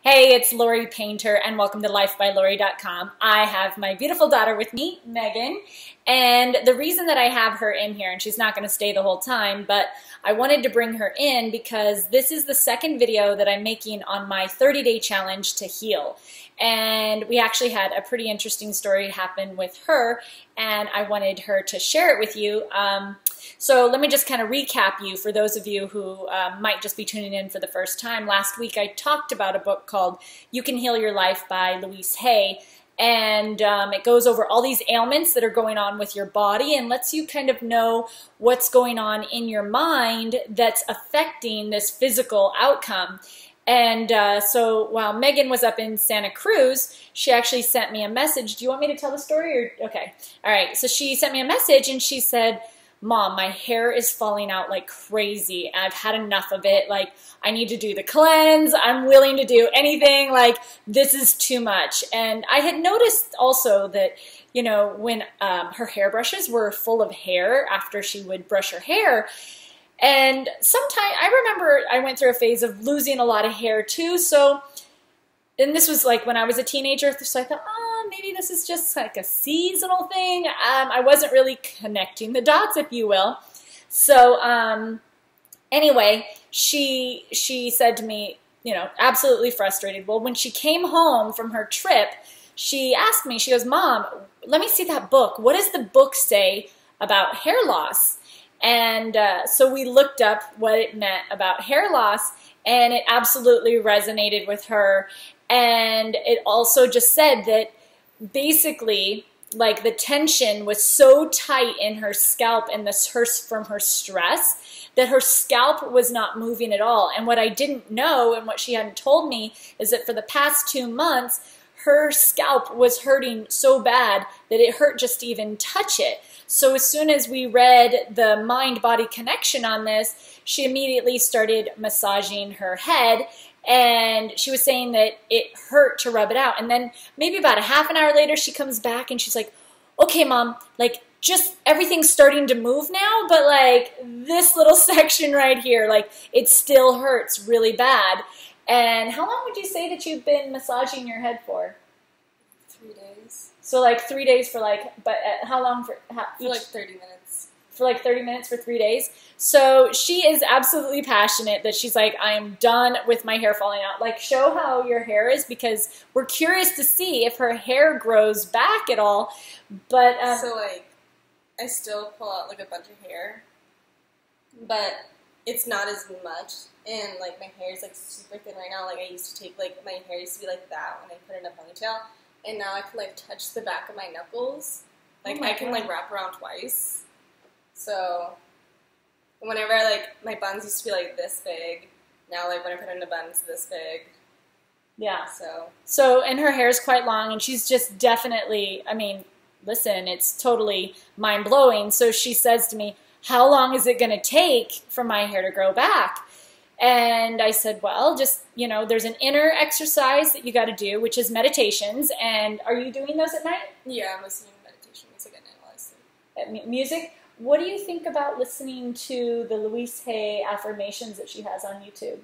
Hey, it's Lori Painter, and welcome to lifebylori.com. I have my beautiful daughter with me, Megan, and the reason that I have her in here, and she's not going to stay the whole time, but I wanted to bring her in because this is the second video that I'm making on my 30-day challenge to heal. And we actually had a pretty interesting story happen with her, and I wanted her to share it with you. So let me just kind of recap you for those of you who might just be tuning in for the first time. Last week I talked about a book called You Can Heal Your Life by Louise Hay, and it goes over all these ailments that are going on with your body and lets you kind of know what's going on in your mind that's affecting this physical outcome. And so while Megan was up in Santa Cruz, she actually sent me a message. Do you want me to tell the story? Or okay. All right. So she sent me a message and she said, "Mom, my hair is falling out like crazy. I've had enough of it. Like, I need to do the cleanse. I'm willing to do anything. Like, this is too much." And I had noticed also that, you know, when her hairbrushes were full of hair after she would brush her hair. And sometimes, I remember I went through a phase of losing a lot of hair too. So, and this was like when I was a teenager, so I thought, oh, maybe this is just like a seasonal thing. I wasn't really connecting the dots, if you will. So anyway, she said to me, you know, absolutely frustrated. Well, when she came home from her trip, she asked me, she goes, "Mom, let me see that book. What does the book say about hair loss?" And so we looked up what it meant about hair loss, and it absolutely resonated with her. And it also just said that basically, like, the tension was so tight in her scalp and from her stress that her scalp was not moving at all. And what I didn't know and what she hadn't told me is that for the past 2 months, her scalp was hurting so bad that it hurt just to even touch it. So as soon as we read the mind-body connection on this, she immediately started massaging her head. And she was saying that it hurt to rub it out. And then maybe about a half an hour later, she comes back and she's like, "Okay, Mom, like, just everything's starting to move now, but like this little section right here, like, it still hurts really bad." And how long would you say that you've been massaging your head for? 3 days. So like 3 days for like, but how long for? For like 30 minutes. For like 30 minutes for 3 days. So she is absolutely passionate that she's like, "I am done with my hair falling out." Like, show how your hair is, because we're curious to see if her hair grows back at all. But so like, I still pull out like a bunch of hair, but it's not as much. And like, my hair is like super thin right now. Like, I used to take, like, my hair used to be like that when I put it in a ponytail, and now I can like touch the back of my knuckles. Like, I can like wrap around twice. So whenever like, my buns used to be like this big, now like when I put it in a bun, it's this big. yeah. So And her hair is quite long, and she's just definitely, I mean, listen, it's totally mind-blowing. So she says to me, "How long is it going to take for my hair to grow back?" And I said, well, just, you know, there's an inner exercise that you got to do, which is meditations. And are you doing those at night? yeah, I'm listening to meditation music at night while I sleep. Music? What do you think about listening to the Louise Hay affirmations that she has on YouTube?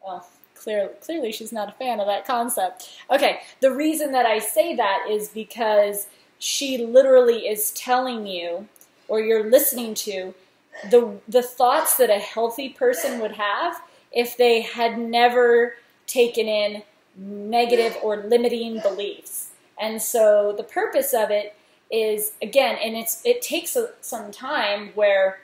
Well, clearly she's not a fan of that concept. Okay, the reason that I say that is because she literally is telling you, or you're listening to, the thoughts that a healthy person would have if they had never taken in negative or limiting beliefs. And so the purpose of it is, again, and it takes some time where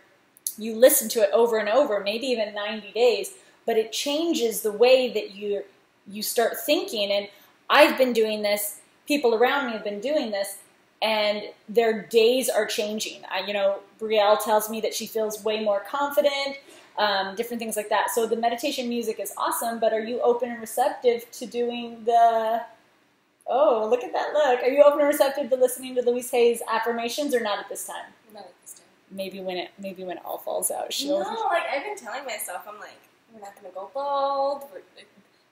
you listen to it over and over, maybe even 90 days, but it changes the way that you start thinking. And I've been doing this, people around me have been doing this, and their days are changing. You know, Brielle tells me that she feels way more confident, different things like that. So the meditation music is awesome, but are you open and receptive to doing the... Oh, look at that look. Are you open and receptive to listening to Louise Hay's affirmations, or not at this time? Not at this time. Maybe when it all falls out. No, like, I've been telling myself, I'm like, we're not going to go bald.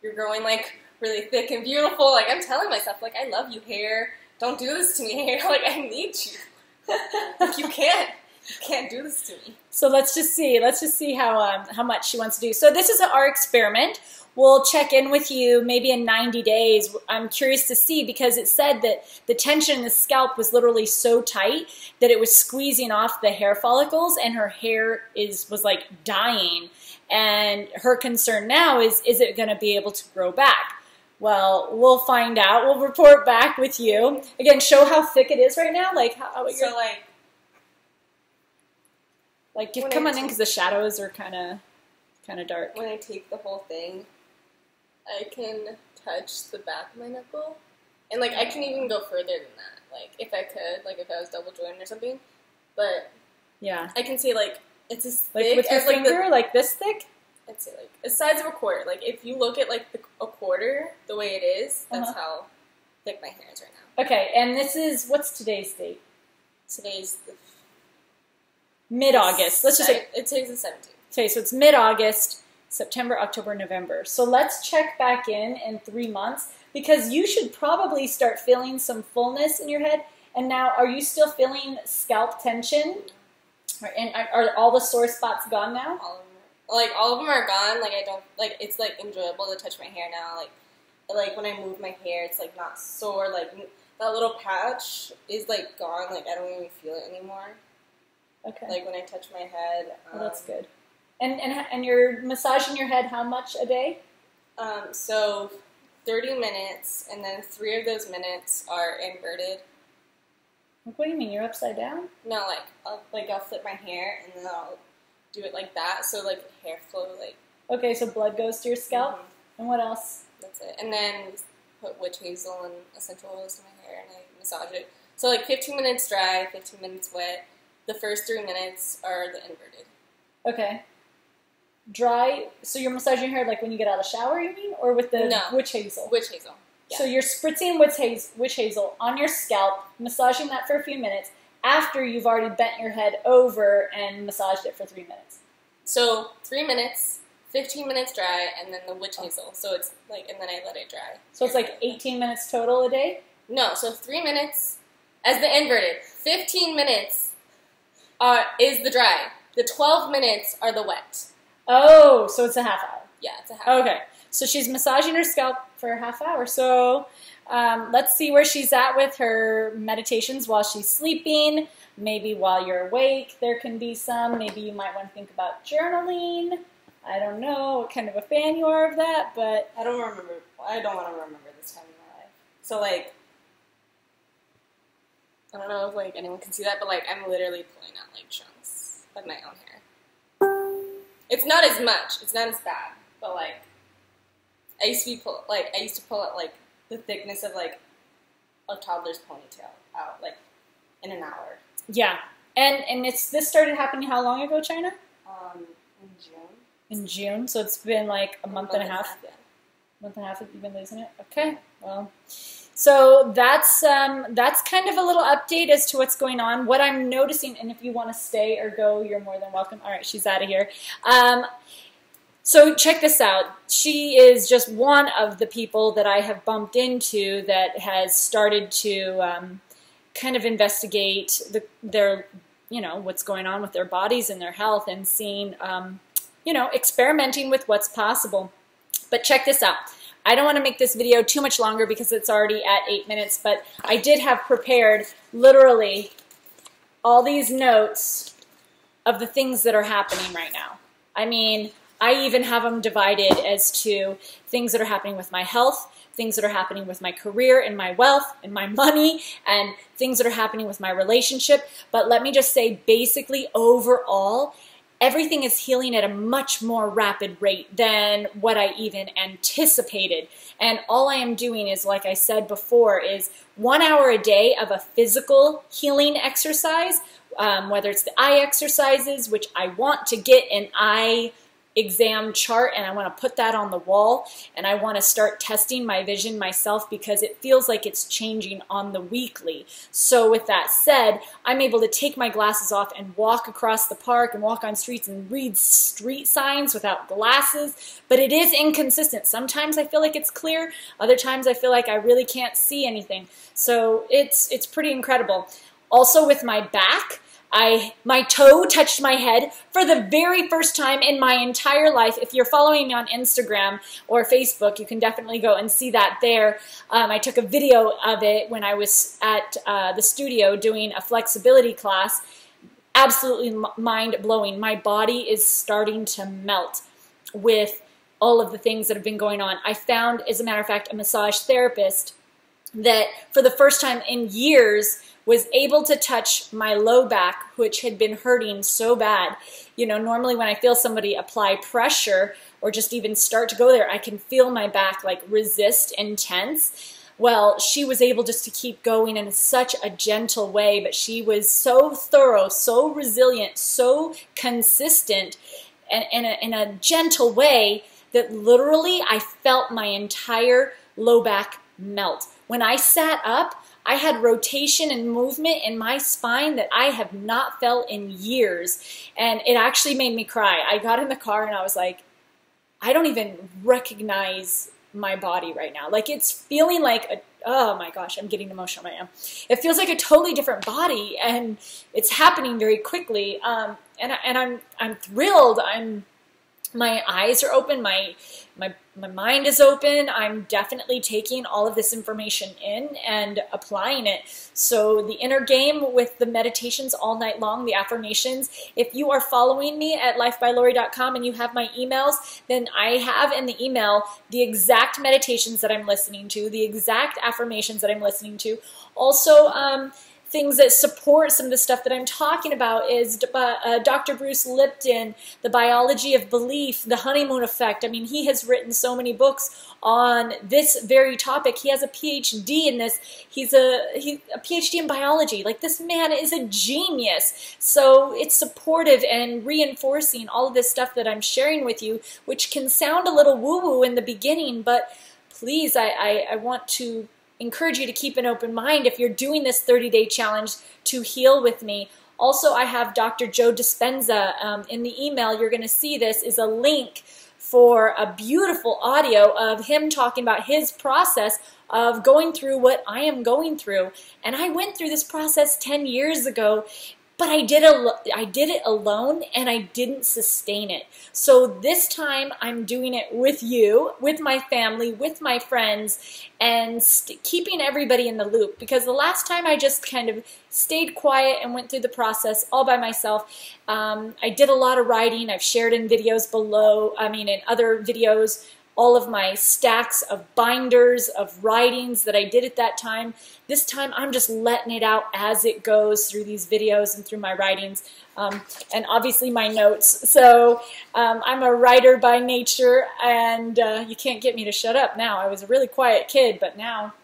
You're growing like really thick and beautiful. Like, I'm telling myself, like, I love you, hair. Don't do this to me, hair. Like, I need you. Like, you can't. You can't do this to me. So let's just see how much she wants to do. So this is our experiment. We'll check in with you maybe in 90 days. I'm curious to see, because it said that the tension in the scalp was literally so tight that it was squeezing off the hair follicles, and her hair was like dying. And her concern now is it going to be able to grow back? Well, we'll find out. We'll report back with you. Again, show how thick it is right now. Like how So like just come on in, because the shadows are kind of dark. When I take the whole thing, I can touch the back of my knuckle, and like I can even go further than that. Like if I could, like if I was double jointed or something, but yeah, I can say like it's as like thick with your as finger, like this thick. I'd say like the size of a quarter. Like if you look at like a quarter, the way it is, that's how thick my hair is right now. Okay, and this is, what's today's date? Today's the mid-August. Let's just say today's the 17th. Okay, so it's mid-August, September, October, November. So let's check back in 3 months, because you should probably start feeling some fullness in your head. And now, are you still feeling scalp tension? And are all the sore spots gone now? All of them are gone. Like I don't like. It's like enjoyable to touch my hair now. Like when I move my hair, it's like not sore. Like that little patch is like gone. Like I don't even feel it anymore. Okay. Like when I touch my head. Well, that's good. And you're massaging your head how much a day? So 30 minutes, and then 3 of those minutes are inverted. Like, what do you mean? You're upside down? No, I'll flip my hair, and then I'll do it like that, so like hair flow like. Okay, so blood goes to your scalp, and what else? That's it, and then put witch hazel and essential oils in my hair, and I massage it. So like 15 minutes dry, 15 minutes wet. The first 3 minutes are the inverted. Okay. Dry. So you're massaging your hair like when you get out of the shower, you mean, or with the witch hazel? Witch hazel. Yeah. So you're spritzing witch hazel on your scalp, massaging that for a few minutes after you've already bent your head over and massaged it for 3 minutes. So 3 minutes, 15 minutes dry, and then the witch hazel. So it's like, and then I let it dry. So it's like 18 minutes total a day? No, so 3 minutes as the inverted. 15 minutes is the dry. The 12 minutes are the wet. Oh, so it's a half hour. Yeah, it's a half hour. Okay, so she's massaging her scalp for a half hour. So let's see where she's at with her meditations while she's sleeping. Maybe while you're awake, there can be some. Maybe you might want to think about journaling. I don't know what kind of a fan you are of that, but I don't want to remember this time in my life. So like, I don't know if like anyone can see that, but like I'm literally pulling out like chunks of my own hair. It's not as much. It's not as bad, but like I used to pull out like the thickness of like a toddler's ponytail out like in an hour. Yeah, and this started happening how long ago, China? In June. In June, so it's been like a month and a half. Yeah. Month and a half that you've been losing it. Okay, well, so that's kind of a little update as to what's going on. What I'm noticing, and if you want to stay or go, you're more than welcome. All right, she's out of here. So check this out. She is just one of the people that I have bumped into that has started to kind of investigate their, what's going on with their bodies and their health, and seeing, experimenting with what's possible. But check this out. I don't want to make this video too much longer because it's already at 8 minutes, but I did have prepared literally all these notes of the things that are happening right now. I mean, I even have them divided as to things that are happening with my health, things that are happening with my career and my wealth and my money, and things that are happening with my relationship. But let me just say, basically, overall, everything is healing at a much more rapid rate than what I even anticipated. And all I am doing is, like I said before, is 1 hour a day of a physical healing exercise, whether it's the eye exercises, which I want to get an eye exam chart, and I want to put that on the wall, and I want to start testing my vision myself because it feels like it's changing on the weekly. So with that said, I'm able to take my glasses off and walk across the park and walk on streets and read street signs without glasses, but it is inconsistent. Sometimes I feel like it's clear, other times I feel like I really can't see anything. So it's pretty incredible. Also with my back, My toe touched my head for the very first time in my entire life. If you're following me on Instagram or Facebook, you can definitely go and see that there. I took a video of it when I was at the studio doing a flexibility class. Absolutely mind-blowing. My body is starting to melt with all of the things that have been going on. I found, as a matter of fact, a massage therapist that for the first time in years was able to touch my low back, which had been hurting so bad. You know, normally when I feel somebody apply pressure or just even start to go there, I can feel my back like resist and tense. Well, she was able just to keep going in such a gentle way, but she was so thorough, so resilient, so consistent, and in a gentle way that literally I felt my entire low back melt. When I sat up, I had rotation and movement in my spine that I have not felt in years, and it actually made me cry. I got in the car and I was like, I don't even recognize my body right now. Like, it's feeling like oh my gosh, I'm getting emotional right now. It feels like a totally different body, and it's happening very quickly. And I'm thrilled. My eyes are open. My mind is open. I'm definitely taking all of this information in and applying it. So the inner game with the meditations all night long, the affirmations, if you are following me at lifebylori.com and you have my emails, then I have in the email the exact meditations that I'm listening to, the exact affirmations that I'm listening to. Also, things that support some of the stuff that I'm talking about is Dr. Bruce Lipton, The Biology of Belief, The Honeymoon Effect. I mean, he has written so many books on this very topic. He has a PhD in this. He's a PhD in biology. Like, this man is a genius. So it's supportive and reinforcing all of this stuff that I'm sharing with you, which can sound a little woo-woo in the beginning, but please, I want to encourage you to keep an open mind if you're doing this 30-day challenge to heal with me. Also, I have Dr. Joe Dispenza. In the email, you're going to see this is a link for a beautiful audio of him talking about his process of going through what I am going through. And I went through this process 10 years ago, but I did it alone, and I didn't sustain it. So this time I'm doing it with you, with my family, with my friends, and keeping everybody in the loop. Because the last time I just kind of stayed quiet and went through the process all by myself. I did a lot of writing. I've shared in videos below, in other videos, all of my stacks of binders of writings that I did at that time. This time I'm just letting it out as it goes through these videos and through my writings, and obviously my notes. So I'm a writer by nature, and you can't get me to shut up now. I was a really quiet kid, but now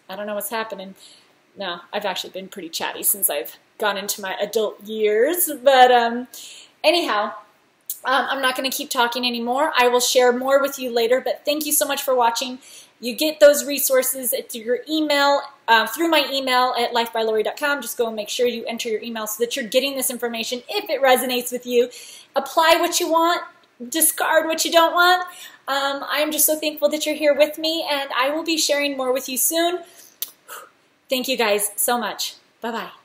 I don't know what's happening. No, I've actually been pretty chatty since I've gone into my adult years, but anyhow, I'm not going to keep talking anymore. I will share more with you later, but thank you so much for watching. You get those resources through your email, through my email at lifebylori.com. Just go and make sure you enter your email so that you're getting this information if it resonates with you. Apply what you want, discard what you don't want. I'm just so thankful that you're here with me, and I will be sharing more with you soon. Thank you guys so much. Bye-bye.